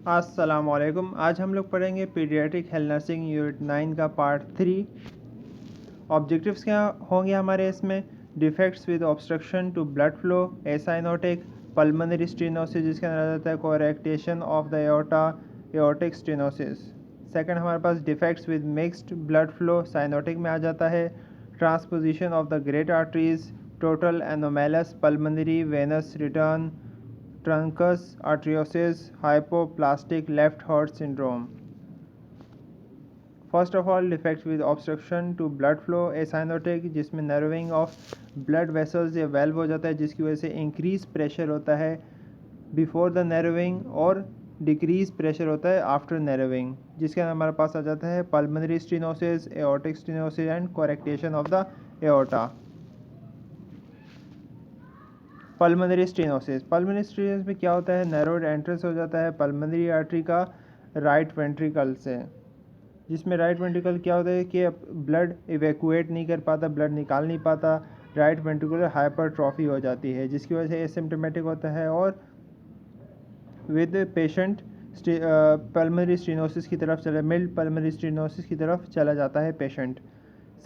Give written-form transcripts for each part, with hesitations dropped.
अस्सलामुअलैकुम। आज हम लोग पढ़ेंगे पीडियाट्रिक हेल्थ नर्सिंग यूनिट 9 का पार्ट 3। ऑब्जेक्टिव्स क्या होंगे हमारे इसमें? Defects with obstruction to blood flow, acyanotic pulmonary stenosis जिसके अंदर आ जाता है coarctation of the aorta, aortic stenosis. Second हमारे पास defects with mixed blood flow, cyanotic में आ जाता है transposition of the great arteries, total anomalous pulmonary venous return, truncus arteriosus, hypoplastic left heart syndrome. First of all defects with obstruction to blood flow, acyanotic जिसमें narrowing of blood vessels या valve हो जाता है जिसकी वजह से increase pressure होता है बिफोर द नर्विंग और डिक्रीज प्रेशर होता है आफ्टर नर्विंग, जिसके अंदर हमारे पास आ जाता है pulmonary stenosis, aortic stenosis and coarctation of the aorta. Pulmonary stenosis में क्या होता है? नैरोड एंट्रेंस हो जाता है पल्मोनरी आर्टरी का राइट वेंट्रिकल से, जिसमें राइट वेंट्रिकल क्या होता है कि ब्लड इवैक्यूएट नहीं कर पाता, ब्लड निकाल नहीं पाता, राइट वेंट्रिकुलर हाइपरट्रॉफी हो जाती है जिसकी वजह से एसिम्प्टोमेटिक होता है और विद पेशेंट पल्मोनरी स्टेनोसिस की तरफ मिल्ड पल्मोनरी स्टेनोसिस की तरफ चला जाता है patient.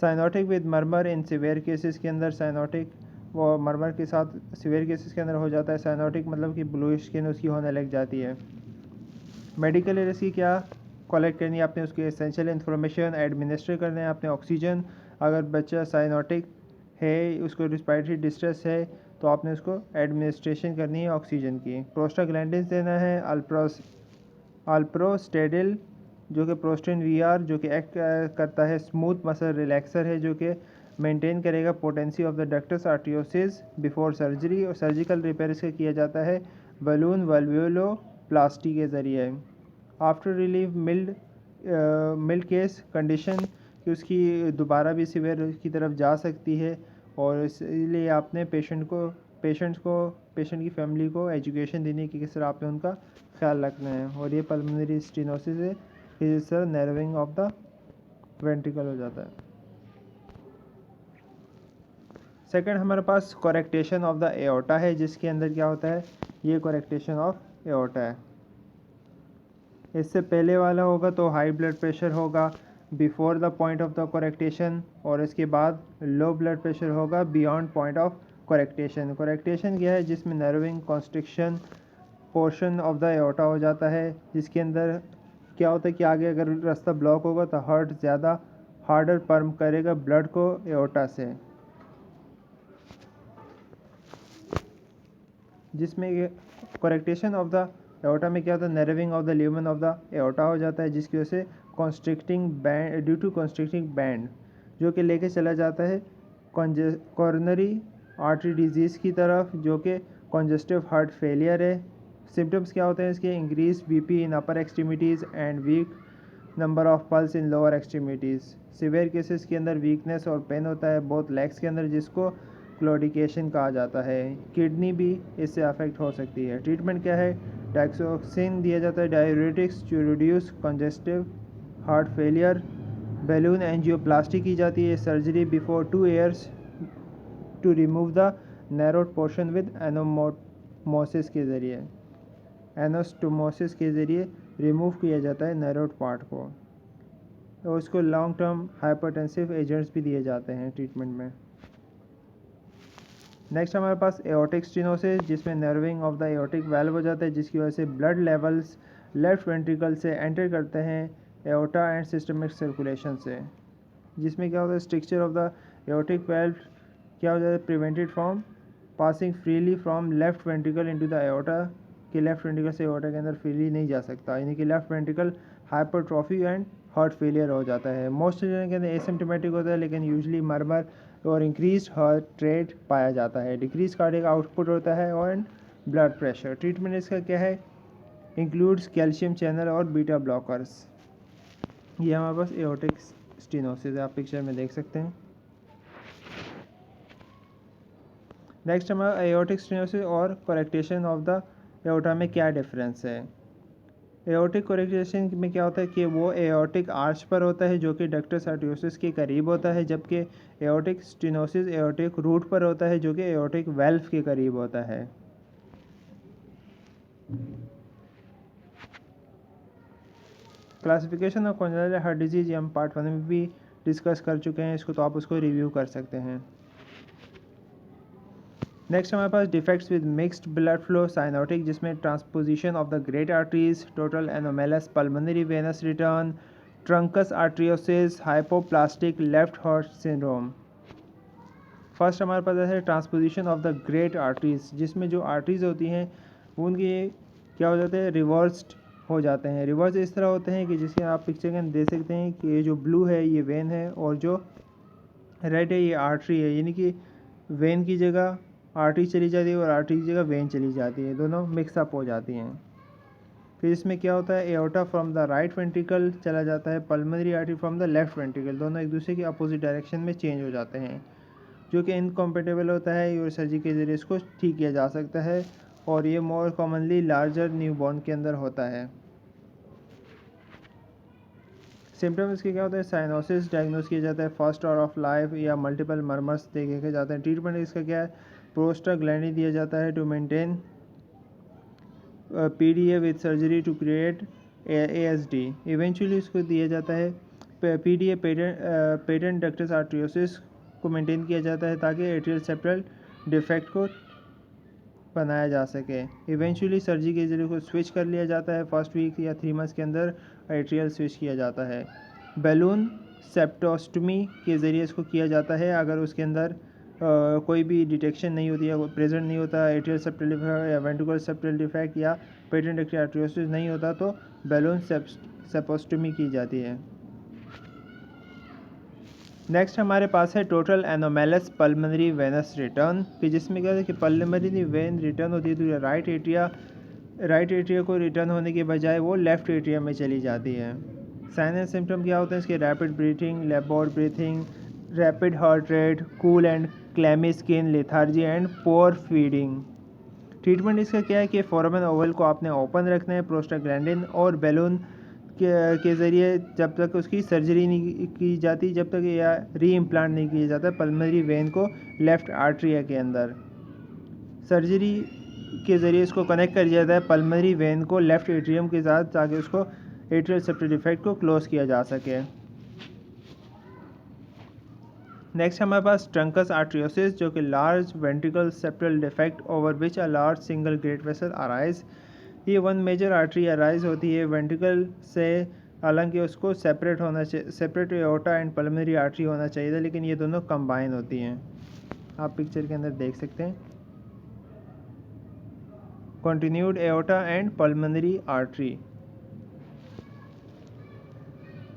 Cyanotic with murmur in severe cases के अंदर साइनोटिक वो मर्मर के साथ सिवियर केसेस के अंदर हो जाता है साइनोटिक, मतलब कि ब्लूइश स्किन उसकी होने लग जाती है। मेडिकल एड्स की क्या कलेक्ट करनी है आपने? उसकी एसेंशियल इन्फॉर्मेशन एडमिनिस्टर करना है आपने ऑक्सीजन। अगर बच्चा साइनोटिक है, उसको रिस्पायरेटरी डिस्ट्रेस है तो आपने उसको एडमिनिस्ट्रेशन करनी है ऑक्सीजन की। प्रोस्टाग्लैंडिन्स देना है, अल्प्रोस्टेडिल जो कि प्रोस्टिन वीआर जो कि एक्ट करता है स्मूथ मसल रिलैक्सर है जो कि मेंटेन करेगा potency of the ductus arteriosus before surgery, और सर्जिकल रिपेयर इसका किया जाता है बलून वल्व्यूलोप्लास्टी के ज़रिए। After relieve mild case condition कि उसकी दोबारा भी सीवियर की तरफ जा सकती है, और इसलिए आपने पेशेंट की फैमिली को एजुकेशन देने की किस तरह आपने उनका ख्याल रखना है। और ये पल्मोनरी स्टेनोसिस है, इस तरह नर्विंग ऑफ द वेंट्रिकल हो जाता है। सेकंड हमारे पास कोरेक्टेशन ऑफ द एओर्टा है, जिसके अंदर क्या होता है? ये कोरेक्टेशन ऑफ एओर्टा है। इससे पहले वाला होगा तो हाई ब्लड प्रेशर होगा before the point of the coarctation, और इसके बाद लो ब्लड प्रेशर होगा beyond point of coarctation. Coarctation क्या है? जिसमें narrowing constriction portion of the aorta हो जाता है, जिसके अंदर क्या होता है कि आगे अगर रास्ता ब्लॉक होगा तो हार्ट ज़्यादा हार्डर पंप करेगा ब्लड को एओर्टा से, जिसमें कोरेक्टेशन ऑफ द एओर्टा में क्या होता है? नर्विंग of the lumen of the aorta हो जाता है, जिसकी वजह से कॉन्स्ट्रिक्टिंग बैंड ड्यू टू कॉन्स्ट्रिक्टिंग बैंड जो कि लेके चला जाता है कॉर्नरी आर्टरी डिजीज़ की तरफ, जो कि कॉन्जेस्टिव हार्ट फेलियर है। सिम्टम्स क्या होते हैं इसके? Increase BP in upper extremities and weak number of pulse in lower extremities. Severe cases के अंदर वीकनेस और पेन होता है बहुत लेग्स के अंदर, जिसको क्लोडिकेशन कहा जाता है। किडनी भी इससे अफेक्ट हो सकती है। ट्रीटमेंट क्या है? टैक्सोक्सिन दिया जाता है, diuretics to reduce congestive heart failure. Balloon angioplasty की जाती है, surgery before 2 years to remove the narrowed portion with एनोमोसिस के ज़रिए, एनोस्टोमोसिस के ज़रिए रिमूव किया जाता है नैरोड पार्ट को। और उसको लॉन्ग टर्म हाइपरटेंसिव एजेंट्स भी दिए जाते हैं ट्रीटमेंट में। नेक्स्ट हमारे पास एओर्टिक स्टेनोसिस, जिसमें narrowing of the aortic valve हो जाता है, जिसकी वजह से ब्लड लेवल्स लेफ्ट वेंट्रिकल से एंटर करते हैं एओर्टा एंड सिस्टमिक सर्कुलेशन से, जिसमें क्या होता है? Structure of the aortic valve क्या हो जाता है? Prevented from passing freely from left ventricle into the aorta, कि लेफ्ट वेंट्रिकल से एओर्टा के अंदर फ्रीली नहीं जा सकता, यानी कि left ventricle hypertrophy and heart failure हो जाता है। मोस्ट चिल्ड्रन के अंदर एसिम्प्टोमेटिक होता है, लेकिन यूजली मर्मर और इंक्रीज हार्ट रेट पाया जाता है। डिक्रीज कार्डियक आउटपुट होता है और ब्लड प्रेशर। ट्रीटमेंट इसका क्या है? इंक्लूड्स कैल्शियम चैनल और बीटा ब्लॉकर्स। ये हमारे पास एओर्टिक स्टेनोसिस है, आप पिक्चर में देख सकते हैं। नेक्स्ट हमारा एओर्टिक स्टेनोसिस और कोरेक्टेशन ऑफ द एओर्टा में क्या डिफरेंस है? एओर्टिक कोरेक्टेशन में क्या होता है कि वो एओर्टिक आर्च पर होता है जो कि डक्टस आर्टियोसिस के करीब होता है, जबकि एओर्टिक स्टेनोसिस एओर्टिक रूट पर होता है जो कि एओर्टिक वाल्व के करीब होता है। Classification of congenital heart disease ये हम पार्ट 1 में भी डिस्कस कर चुके हैं, इसको तो आप उसको रिव्यू कर सकते हैं। नेक्स्ट हमारे पास defects with mixed blood flow cyanotic, जिसमें transposition of the great arteries, total anomalous pulmonary venous return, truncus arteriosus, hypoplastic left heart syndrome. First हमारे पास है transposition of the great arteries, जिसमें जो आर्टरीज होती हैं उनके क्या हो जाते हैं, रिवर्स्ड हो जाते हैं। रिवर्स इस तरह होते हैं कि जिसके आप पिक्चर के अंदर देख सकते हैं कि ये जो ब्लू है ये वेन है और जो रेड है ये आर्टरी है, यानी कि वेन की जगह आर्टरी चली जाती है और आर्टरी की जगह वेन चली जाती है, दोनों मिक्सअप हो जाती हैं। फिर इसमें क्या होता है, aorta from the right ventricle चला जाता है, pulmonary artery from the left ventricle, दोनों एक दूसरे के अपोजिट डायरेक्शन में चेंज हो जाते हैं, जो कि इनकम्पेटेबल होता है। यूरो सर्जरी के जरिए इसको ठीक किया जा सकता है और ये मोर कॉमनली लार्जर न्यूबॉर्न के अंदर होता है। सिम्टम्स इसके क्या होते हैं, साइनोसिस डायग्नोस किया जाता है, फर्स्ट आवर ऑफ लाइफ या मल्टीपल मर्मर्स देखे जाते हैं। ट्रीटमेंट इसका क्या है, प्रोस्टाग्लैंडिन दिया जाता है to maintain PDA with surgery to create ASD. Eventually इसको दिया जाता है पीडीए पेटेंट डक्टस आर्ट्रियोसिस को मेंटेन किया जाता है ताकि एट्रियल सेप्टल डिफेक्ट को बनाया जा सके। इवेंचुअली सर्जरी के जरिए को स्विच कर लिया जाता है, फर्स्ट वीक या 3 मंथ्स के अंदर एट्रियल स्विच किया जाता है। बैलून सेप्टोस्टमी के ज़रिए इसको किया जाता है अगर उसके अंदर कोई भी डिटेक्शन नहीं होती है, प्रेजेंट नहीं होता एट्रियल सेप्टल डिफेक्ट या वेंट्रिकुलर सेप्टल डिफेक्ट या पेटेंट डक्टल आर्ट्रियोसिस नहीं होता तो बैलून सेप्टोस्टमी की जाती है। नेक्स्ट हमारे पास है total anomalous pulmonary venous return, कि जिसमें क्या है कि पल्मोनरी वेन रिटर्न होती है तो राइट एट्रिया को रिटर्न होने के बजाय वो लेफ्ट एट्रिया में चली जाती है। साइन एंड सिम्टम क्या होते हैं इसके, rapid breathing, laboured breathing, rapid heart rate, cool and clammy skin, lethargy and poor feeding. Treatment इसका क्या है कि फोरामेन ओवल को आपने ओपन रखना है, प्रोस्टाग्लैंडिन और बैलून के ज़रिए जब तक उसकी सर्जरी नहीं की जाती, जब तक या री इम्प्लांट नहीं किया जाता पल्मोनरी वेन को लेफ़्ट आर्टरिया के अंदर, सर्जरी के ज़रिए इसको कनेक्ट कर दिया जाता है पल्मोनरी वेन को लेफ़्ट एट्रियम के साथ ताकि उसको एट्रियल सेप्टल डिफेक्ट को क्लोज किया जा सके। नेक्स्ट हमारे पास ट्रंकस आर्ट्रियोसिस, जो कि large ventricle septal defect over which a large single great vessel arise. ये वन मेजर आर्टरी अराइज होती है वेंट्रिकल से, हालांकि उसको सेपरेट होना चाहिए, separate aorta and pulmonary artery होना चाहिए था, लेकिन ये दोनों कंबाइन होती हैं। आप पिक्चर के अंदर देख सकते हैं continued aorta and pulmonary artery,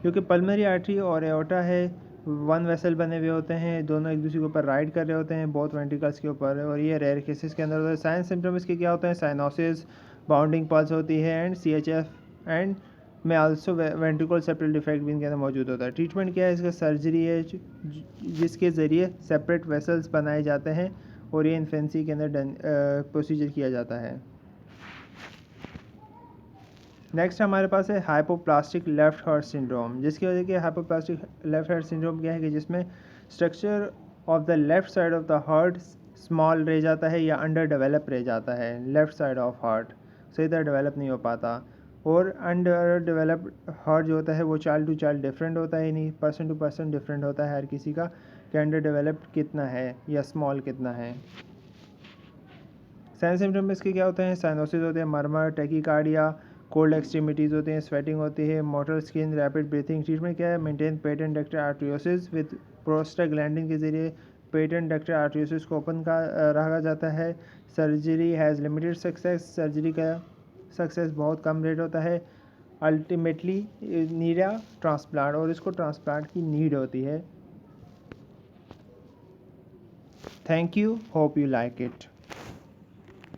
क्योंकि पल्मोनरी आर्टरी और एओर्टा है वन वेसल बने हुए होते हैं, दोनों एक दूसरे के ऊपर राइड कर रहे होते हैं बोथ वेंट्रिकल्स के ऊपर, और ये रेयर केसेस के अंदर होता है। साइन सिम्टम इसके क्या होते हैं, साइनोसिस, बाउंडिंग पल्स होती है एंड CHF एंड में आल्सो वेंट्रिकल सेप्टल डिफेक्ट भी इनके अंदर मौजूद होता है। ट्रीटमेंट क्या है इसका, सर्जरी है जिसके ज़रिए सेपरेट वेसल्स बनाए जाते हैं और ये इन्फेंसी के अंदर प्रोसीजर किया जाता है। नेक्स्ट हमारे पास है हाइपोप्लास्टिक लेफ्ट हार्ट सिंड्रोम, जिसकी वजह से हाइपोप्लास्टिक लेफ्ट हार्ट सिंड्रोम क्या है कि जिसमें structure of the left side of the heart small रह जाता है या अंडर डेवलप रह जाता है, लेफ्ट साइड ऑफ हार्ट सही तरह डेवलप नहीं हो पाता, और अंडर डेवलप्ड हार्ट जो होता है वो चाइल्ड टू चाइल्ड डिफरेंट होता है, नहीं पर्सन टू पर्सन डिफरेंट होता है हर किसी का कि अंडर डेवलप्ड कितना है या स्मॉल कितना है। साइन सिम्टम इसके क्या होते हैं, साइनोसिस होते हैं, मर्मर, टैकीकार्डिया, कोल्ड एक्सट्रीमिटीज़ होते हैं, स्वेटिंग होती है, motor skin, rapid breathing. Treatment क्या है, maintain patent ductal arteriosus with prostaglandin के जरिए पेटेंट डक्टल आर्ट्रियोसिस को ओपन का रखा जाता है। Surgery has limited success, surgery का सक्सेस बहुत कम रेट होता है। अल्टीमेटली नीड अ ट्रांसप्लांट, और इसको ट्रांसप्लांट की नीड होती है। Thank you, hope you like it.